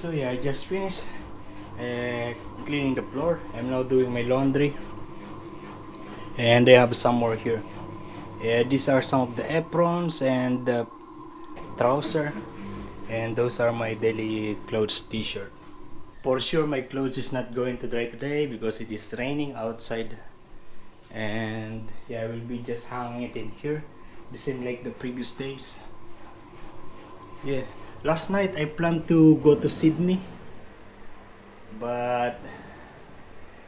So yeah, I just finished cleaning the floor. I'm now doing my laundry, and I have some more here. These are some of the aprons and the trouser, and those are my daily clothes t-shirt. For sure my clothes is not going to dry today because it is raining outside, and yeah, I will be just hanging it in here the same like the previous days. Yeah, last night I planned to go to Sydney, but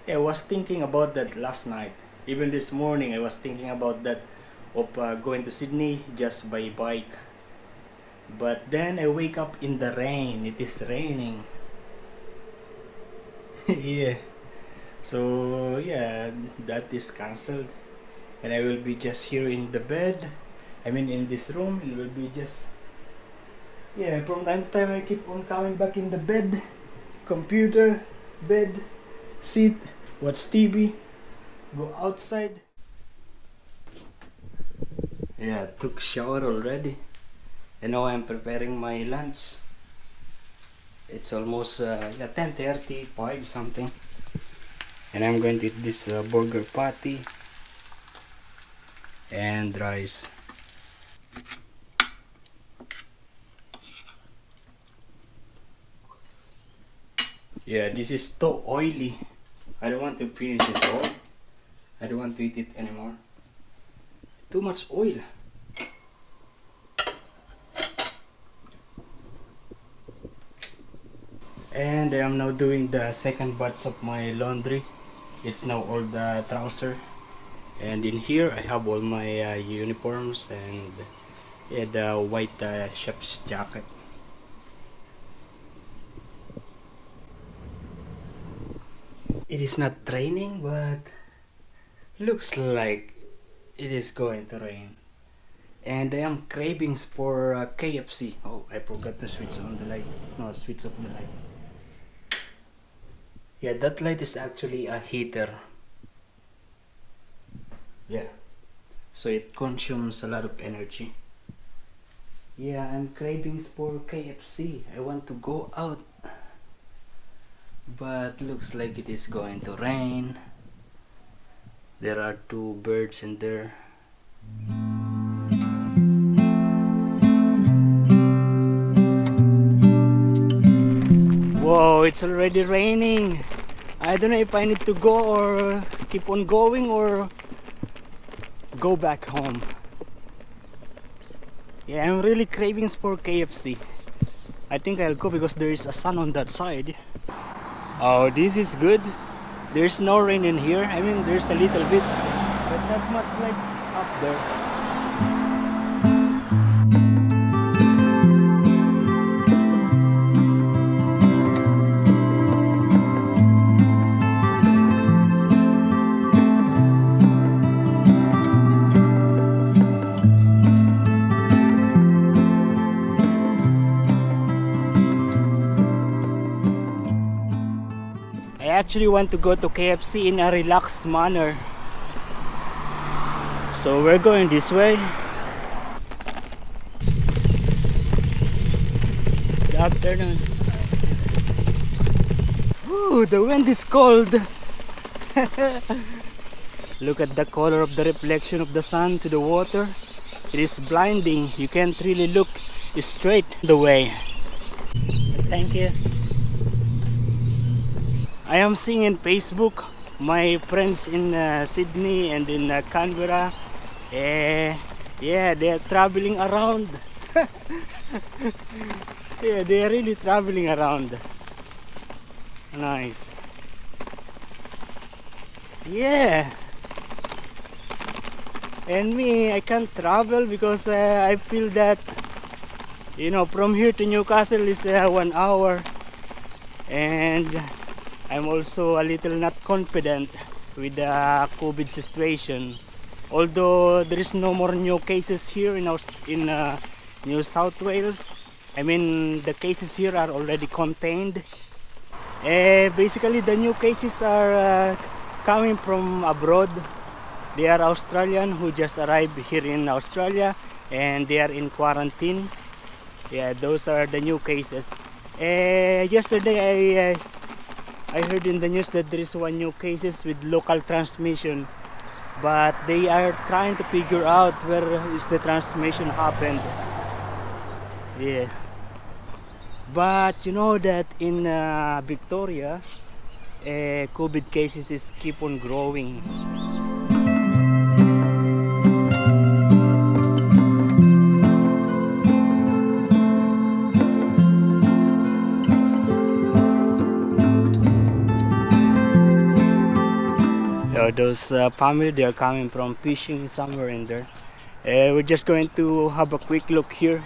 yeah, I was thinking about that last night. Even this morning I was thinking about that, of going to Sydney just by bike. But then I wake up in the rain. It is raining. Yeah. So yeah, that is cancelled. And I will be just here in the bed. I mean in this room. It will be just, yeah, from time to time I keep on coming back in the bed. Computer, bed, sit, watch TV, go outside. Yeah, took shower already. And now I'm preparing my lunch. It's almost 10:35 something, and I'm going to eat this burger patty and rice. Yeah, this is too oily. I don't want to finish it all. I don't want to eat it anymore. Too much oil. And I am now doing the second batch of my laundry. It's now all the trouser, and in here I have all my uniforms and yeah, the white chef's jacket. It is not raining, but looks like it is going to rain. And I am cravings for KFC. Oh, I forgot to switch on the light. No, switch off the light. Yeah, that light is actually a heater. Yeah, so it consumes a lot of energy. Yeah, I'm cravings for KFC. I want to go out, but looks like it is going to rain. There are two birds in there. Whoa, it's already raining. I don't know if I need to go or keep on going or go back home. Yeah, I'm really cravings for KFC. I think I'll go because there is a sun on that side. Oh, this is good. There's no rain in here. I mean, there's a little bit, but not much like up there. I actually want to go to KFC in a relaxed manner. So we're going this way. Good afternoon. Ooh, the wind is cold. Look at the color of the reflection of the sun to the water. It is blinding. You can't really look straight the way. Thank you. I am seeing in Facebook my friends in Sydney and in Canberra. Yeah, they are traveling around. Yeah, they are really traveling around. Nice. Yeah. And me, I can't travel because I feel that, you know, from here to Newcastle is 1 hour, and I'm also a little not confident with the COVID situation. Although there is no more new cases here in New South Wales. I mean, the cases here are already contained. Basically, the new cases are coming from abroad. They are Australian who just arrived here in Australia, and they are in quarantine. Yeah, those are the new cases. Yesterday I heard in the news that there is one new cases with local transmission, but they are trying to figure out where is the transmission happened. Yeah, but you know that in Victoria, COVID cases is keep on growing. Those family, they are coming from fishing somewhere in there. We're just going to have a quick look here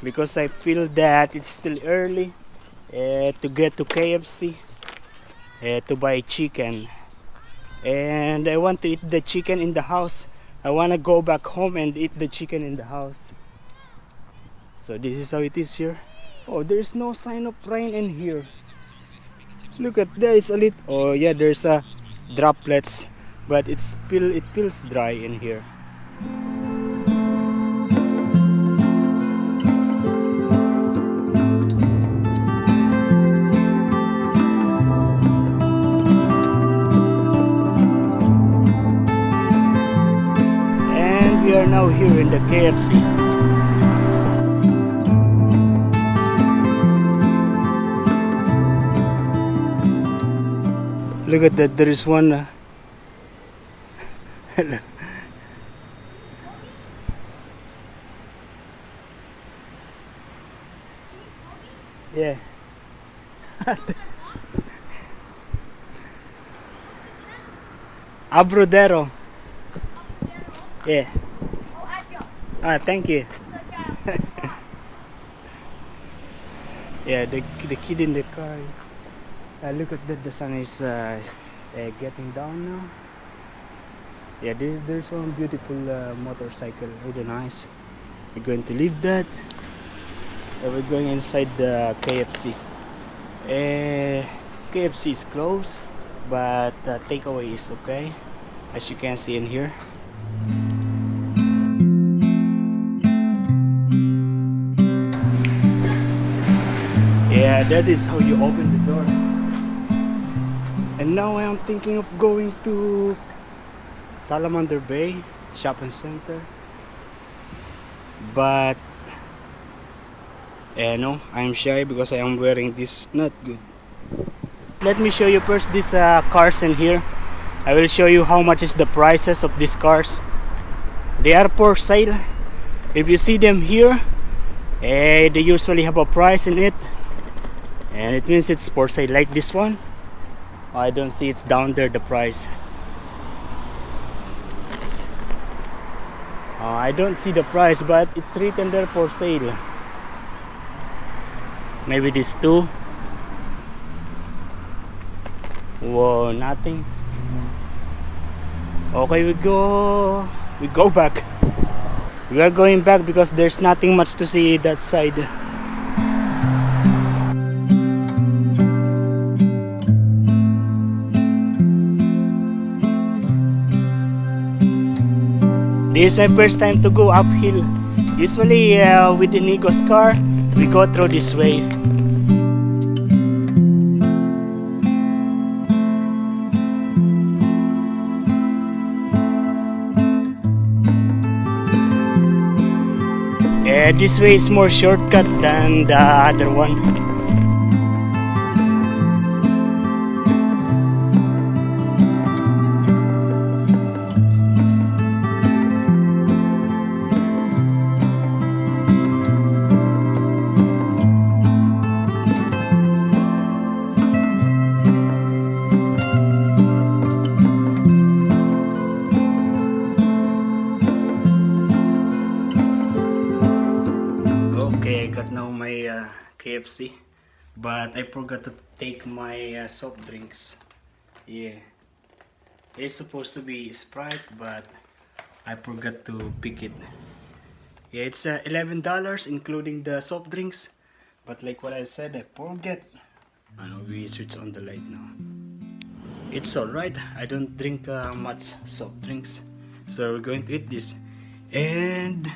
because I feel that it's still early to get to KFC to buy chicken, and I want to eat the chicken in the house. I want to go back home and eat the chicken in the house. So this is how it is here. Oh, there's no sign of rain in here. Look at there, it's a little. Oh yeah, there's a droplets, but it feels dry in here. And we are now here in the KFC. Look at that, there is one. Hello. Yeah. Abrodero. Yeah. Ah, thank you. Yeah, the kid in the car. Look at that, the sun is getting down now. Yeah, there's one beautiful motorcycle, really nice. We're going to leave that. We're going inside the KFC. KFC is closed, but takeaway is okay, as you can see in here. Yeah, that is how you open the door. And now I am thinking of going to Salamander Bay Shopping Center, but no, I'm shy because I am wearing this. Not good. Let me show you first these cars in here. I will show you how much is the prices of these cars. They are for sale. If you see them here, they usually have a price in it, and it means it's for sale. Like this one, I don't see it's down there the price. I don't see the price, but it's written there for sale. Maybe these two. Whoa, nothing. Okay, we go back. We are going back because there's nothing much to see that side. This is my first time to go uphill. Usually with the Nico's car, we go through this way. This way is more shortcut than the other one. Okay, I got now my KFC, but I forgot to take my soft drinks. Yeah, it's supposed to be Sprite, but I forgot to pick it. Yeah, it's $11 including the soft drinks, but like what I said, I forget. I know we switch on the light now. It's alright, I don't drink much soft drinks, so we're going to eat this. And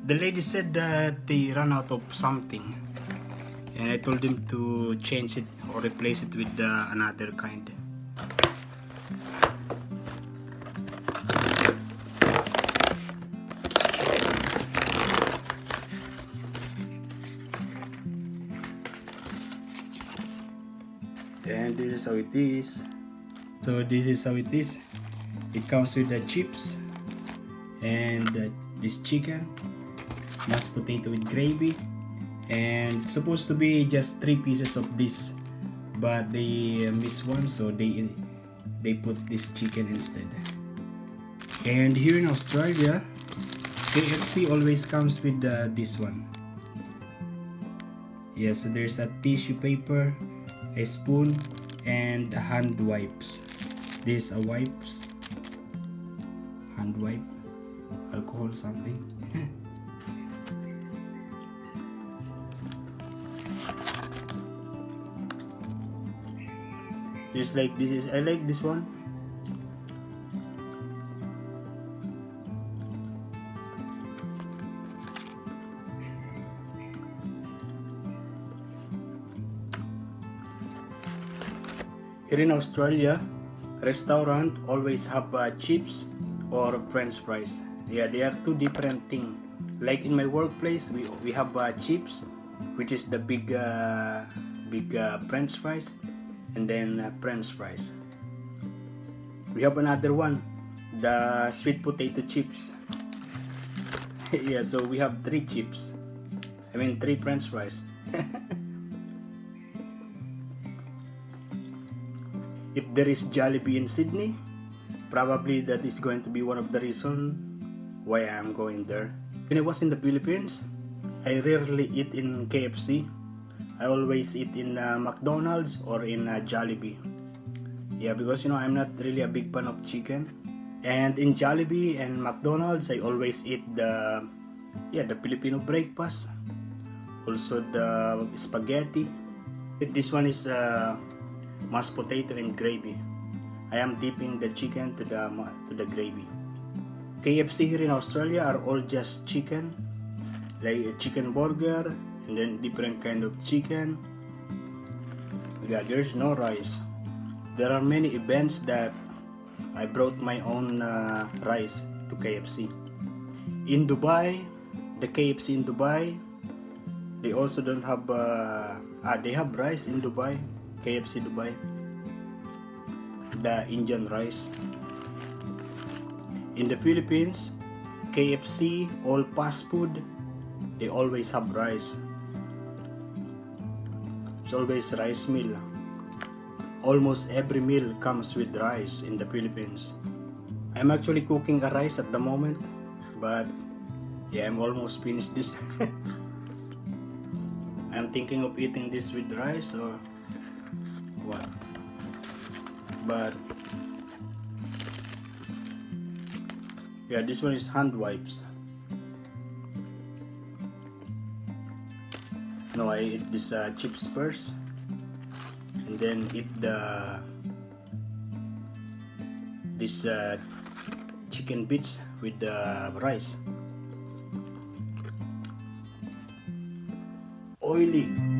the lady said that they ran out of something. and I told him to change it or replace it with another kind. And this is how it is. So this is how it is. It comes with the chips and this chicken, mashed potato with gravy, and it's supposed to be just 3 pieces of this, but they missed one, so they put this chicken instead. And here in Australia, KFC always comes with this one. Yeah, so there's a tissue paper, a spoon, and hand wipes. These are wipes, hand wipe, alcohol something. Just like this is, I like this one. Here in Australia, restaurant always have chips or French fries. Yeah, they are two different things. Like in my workplace, we have chips, which is the big French fries, and then French fries. We have another one, the sweet potato chips. Yeah, so we have 3 chips. I mean 3 French fries. If there is Jollibee in Sydney, probably that is going to be one of the reasons why I am going there. When I was in the Philippines, I rarely eat in KFC. I always eat in McDonald's or in Jollibee. Yeah, because I'm not really a big fan of chicken. And in Jollibee and McDonald's, I always eat the Filipino breakfast. Also the spaghetti. This one is mashed potato and gravy. I am dipping the chicken to the gravy. KFC here in Australia are all just chicken, like a chicken burger, and then different kind of chicken. Yeah, there's no rice. There are many events that I brought my own rice to KFC. In Dubai, the KFC in Dubai, they also don't have they have rice in Dubai, KFC Dubai, the Indian rice. In the Philippines, KFC, all fast food, they always have rice. It's always rice meal. Almost every meal comes with rice in the Philippines. I'm actually cooking a rice at the moment, but yeah, I'm almost finished this. I'm thinking of eating this with rice or what, but yeah, this one is hand wipes. No, I eat this chips first, and then eat this chicken bits with the rice. Oily.